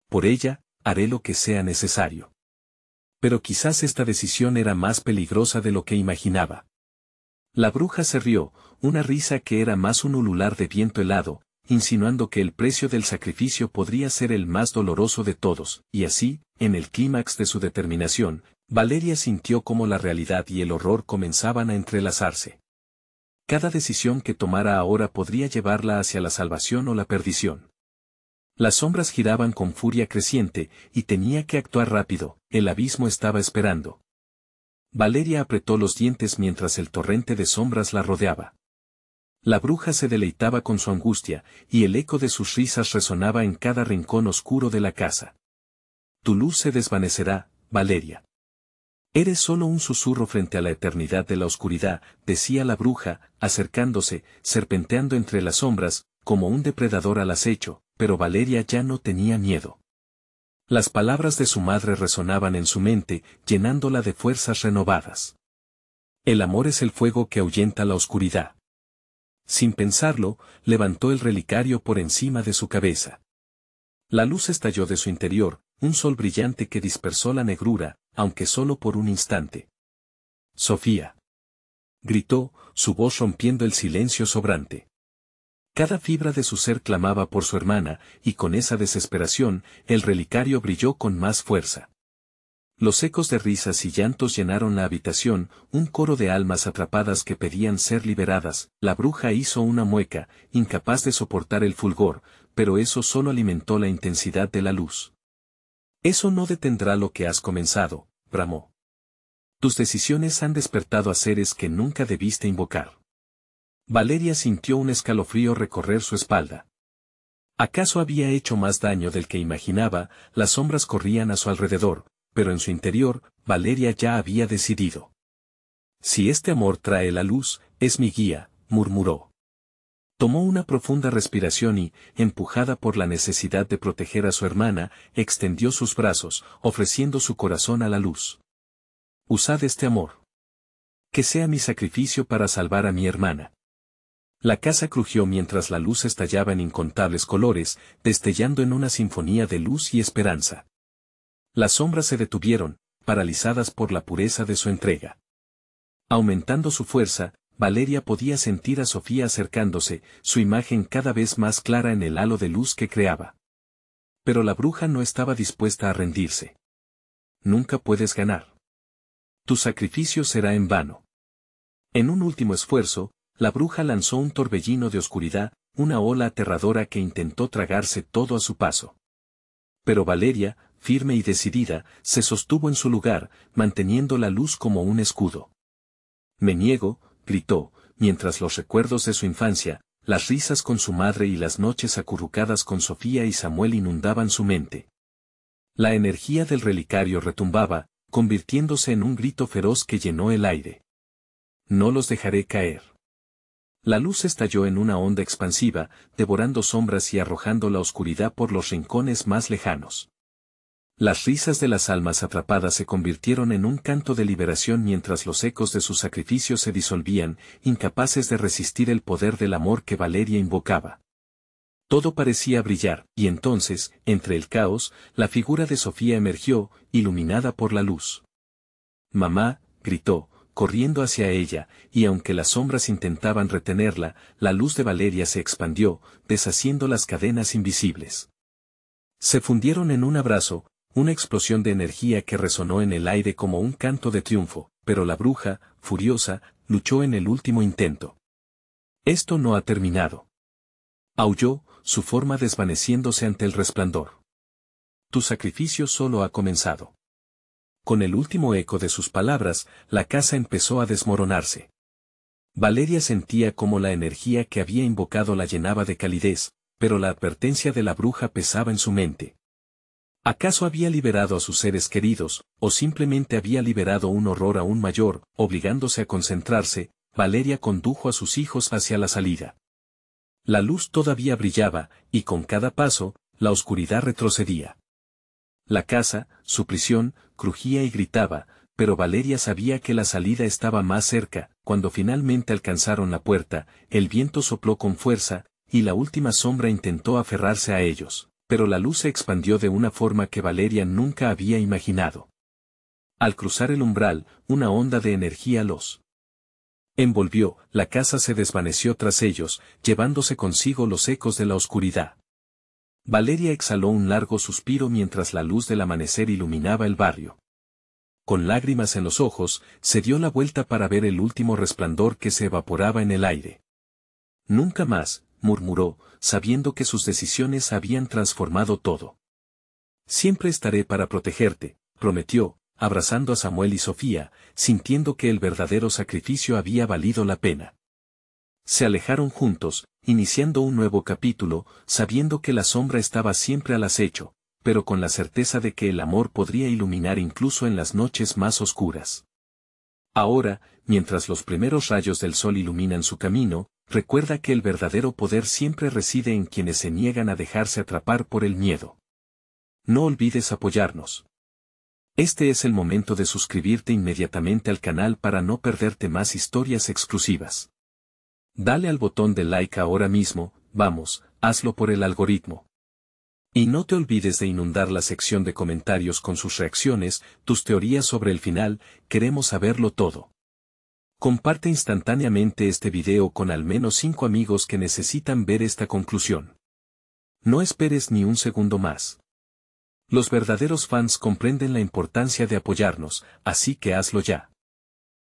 «Por ella, haré lo que sea necesario». Pero quizás esta decisión era más peligrosa de lo que imaginaba. La bruja se rió, una risa que era más un ulular de viento helado, insinuando que el precio del sacrificio podría ser el más doloroso de todos, y así, en el clímax de su determinación, Valeria sintió cómo la realidad y el horror comenzaban a entrelazarse. Cada decisión que tomara ahora podría llevarla hacia la salvación o la perdición. Las sombras giraban con furia creciente, y tenía que actuar rápido, el abismo estaba esperando. Valeria apretó los dientes mientras el torrente de sombras la rodeaba. La bruja se deleitaba con su angustia, y el eco de sus risas resonaba en cada rincón oscuro de la casa. «Tu luz se desvanecerá, Valeria. Eres solo un susurro frente a la eternidad de la oscuridad», decía la bruja, acercándose, serpenteando entre las sombras, como un depredador al acecho, pero Valeria ya no tenía miedo. Las palabras de su madre resonaban en su mente, llenándola de fuerzas renovadas. El amor es el fuego que ahuyenta la oscuridad. Sin pensarlo, levantó el relicario por encima de su cabeza. La luz estalló de su interior, un sol brillante que dispersó la negrura, aunque solo por un instante. «Sofía», gritó, su voz rompiendo el silencio sobrante. Cada fibra de su ser clamaba por su hermana, y con esa desesperación, el relicario brilló con más fuerza. Los ecos de risas y llantos llenaron la habitación, un coro de almas atrapadas que pedían ser liberadas. La bruja hizo una mueca, incapaz de soportar el fulgor, pero eso solo alimentó la intensidad de la luz. «Eso no detendrá lo que has comenzado», bramó. «Tus decisiones han despertado a seres que nunca debiste invocar». Valeria sintió un escalofrío recorrer su espalda. ¿Acaso había hecho más daño del que imaginaba? Las sombras corrían a su alrededor, pero en su interior, Valeria ya había decidido. «Si este amor trae la luz, es mi guía», murmuró. Tomó una profunda respiración y, empujada por la necesidad de proteger a su hermana, extendió sus brazos, ofreciendo su corazón a la luz. «Usad este amor. Que sea mi sacrificio para salvar a mi hermana». La casa crujió mientras la luz estallaba en incontables colores, destellando en una sinfonía de luz y esperanza. Las sombras se detuvieron, paralizadas por la pureza de su entrega. Aumentando su fuerza, Valeria podía sentir a Sofía acercándose, su imagen cada vez más clara en el halo de luz que creaba. Pero la bruja no estaba dispuesta a rendirse. «Nunca puedes ganar. Tu sacrificio será en vano». En un último esfuerzo, la bruja lanzó un torbellino de oscuridad, una ola aterradora que intentó tragarse todo a su paso. Pero Valeria, firme y decidida, se sostuvo en su lugar, manteniendo la luz como un escudo. «Me niego», gritó, mientras los recuerdos de su infancia, las risas con su madre y las noches acurrucadas con Sofía y Samuel inundaban su mente. La energía del relicario retumbaba, convirtiéndose en un grito feroz que llenó el aire. «No los dejaré caer». La luz estalló en una onda expansiva, devorando sombras y arrojando la oscuridad por los rincones más lejanos. Las risas de las almas atrapadas se convirtieron en un canto de liberación mientras los ecos de su sacrificio se disolvían, incapaces de resistir el poder del amor que Valeria invocaba. Todo parecía brillar, y entonces, entre el caos, la figura de Sofía emergió, iluminada por la luz. «Mamá», gritó, corriendo hacia ella, y aunque las sombras intentaban retenerla, la luz de Valeria se expandió, deshaciendo las cadenas invisibles. Se fundieron en un abrazo, una explosión de energía que resonó en el aire como un canto de triunfo, pero la bruja, furiosa, luchó en el último intento. «Esto no ha terminado», aulló, su forma desvaneciéndose ante el resplandor. «Tu sacrificio solo ha comenzado». Con el último eco de sus palabras, la casa empezó a desmoronarse. Valeria sentía cómo la energía que había invocado la llenaba de calidez, pero la advertencia de la bruja pesaba en su mente. ¿Acaso había liberado a sus seres queridos, o simplemente había liberado un horror aún mayor? Obligándose a concentrarse, Valeria condujo a sus hijos hacia la salida. La luz todavía brillaba, y con cada paso, la oscuridad retrocedía. La casa, su prisión, crujía y gritaba, pero Valeria sabía que la salida estaba más cerca. Cuando finalmente alcanzaron la puerta, el viento sopló con fuerza, y la última sombra intentó aferrarse a ellos, pero la luz se expandió de una forma que Valeria nunca había imaginado. Al cruzar el umbral, una onda de energía los envolvió, la casa se desvaneció tras ellos, llevándose consigo los ecos de la oscuridad. Valeria exhaló un largo suspiro mientras la luz del amanecer iluminaba el barrio. Con lágrimas en los ojos, se dio la vuelta para ver el último resplandor que se evaporaba en el aire. «Nunca más», murmuró, sabiendo que sus decisiones habían transformado todo. «Siempre estaré para protegerte», prometió, abrazando a Samuel y Sofía, sintiendo que el verdadero sacrificio había valido la pena. Se alejaron juntos, iniciando un nuevo capítulo, sabiendo que la sombra estaba siempre al acecho, pero con la certeza de que el amor podría iluminar incluso en las noches más oscuras. Ahora, mientras los primeros rayos del sol iluminan su camino, recuerda que el verdadero poder siempre reside en quienes se niegan a dejarse atrapar por el miedo. no olvides apoyarnos. Este es el momento de suscribirte inmediatamente al canal para no perderte más historias exclusivas. Dale al botón de like ahora mismo, vamos, hazlo por el algoritmo. Y no te olvides de inundar la sección de comentarios con sus reacciones, tus teorías sobre el final, queremos saberlo todo. Comparte instantáneamente este video con al menos 5 amigos que necesitan ver esta conclusión. No esperes ni un segundo más. Los verdaderos fans comprenden la importancia de apoyarnos, así que hazlo ya.